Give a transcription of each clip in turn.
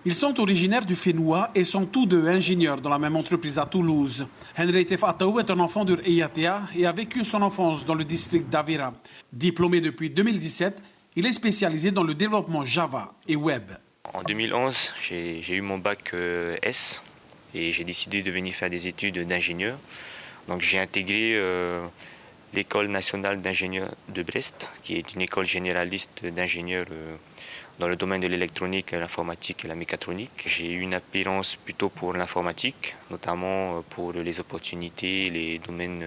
Ils sont originaires du Fénois et sont tous deux ingénieurs dans la même entreprise à Toulouse. Henry Tefataou est un enfant de Eyatea et a vécu son enfance dans le district d'Avera. Diplômé depuis 2017, il est spécialisé dans le développement Java et Web. En 2011, j'ai eu mon bac S et j'ai décidé de venir faire des études d'ingénieur. Donc j'ai intégré l'École nationale d'ingénieurs de Brest, qui est une école généraliste d'ingénieurs dans le domaine de l'électronique, l'informatique et la mécatronique. J'ai eu une appétence plutôt pour l'informatique, notamment pour les opportunités, les domaines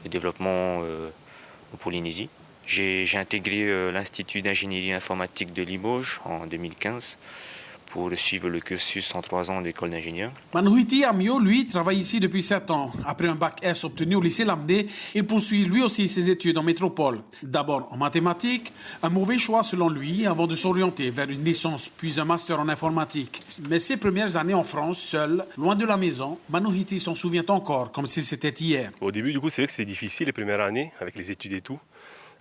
de développement en Polynésie. J'ai intégré l'Institut d'ingénierie informatique de Limoges en 2015 pour suivre le cursus en 3 ans d'école d'ingénieur. Manouhiti Amio, lui, travaille ici depuis 7 ans. Après un bac S obtenu au lycée Lamdé, il poursuit lui aussi ses études en métropole. D'abord en mathématiques, un mauvais choix selon lui, avant de s'orienter vers une licence puis un master en informatique. Mais ses premières années en France, seul, loin de la maison, Manouhiti s'en souvient encore, comme si c'était hier. Au début, du coup, c'est vrai que c'était difficile les premières années, avec les études et tout.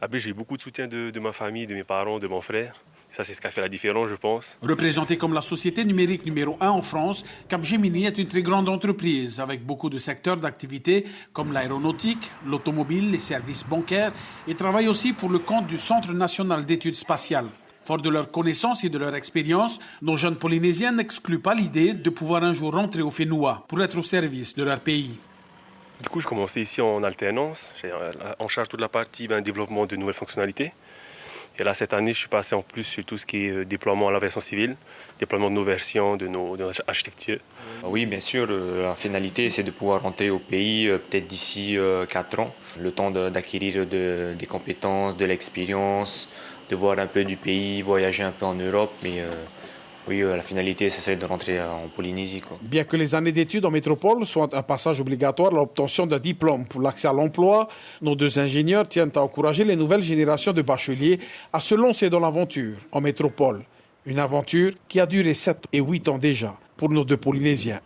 Après, j'ai eu beaucoup de soutien de ma famille, de mes parents, de mon frère. Ça, c'est ce qui a fait la différence, je pense. Représentée comme la société numérique numéro 1 en France, Capgemini est une très grande entreprise avec beaucoup de secteurs d'activité comme l'aéronautique, l'automobile, les services bancaires et travaille aussi pour le compte du Centre national d'études spatiales. Fort de leurs connaissances et de leur expérience, nos jeunes Polynésiens n'excluent pas l'idée de pouvoir un jour rentrer au Fénois pour être au service de leur pays. Du coup, je commençais ici en alternance. J'ai en charge toute la partie développement de nouvelles fonctionnalités. Et là, cette année, je suis passé en plus sur tout ce qui est déploiement à l'aviation civile, déploiement de nos versions, de notre architecture. Oui, bien sûr, la finalité, c'est de pouvoir rentrer au pays peut-être d'ici 4 ans. Le temps d'acquérir des compétences, de l'expérience, de voir un peu du pays, voyager un peu en Europe. Mais oui, la finalité, ce serait de rentrer en Polynésie, quoi. Bien que les années d'études en métropole soient un passage obligatoire à l'obtention d'un diplôme pour l'accès à l'emploi, nos deux ingénieurs tiennent à encourager les nouvelles générations de bacheliers à se lancer dans l'aventure en métropole. Une aventure qui a duré 7 et 8 ans déjà pour nos deux Polynésiens.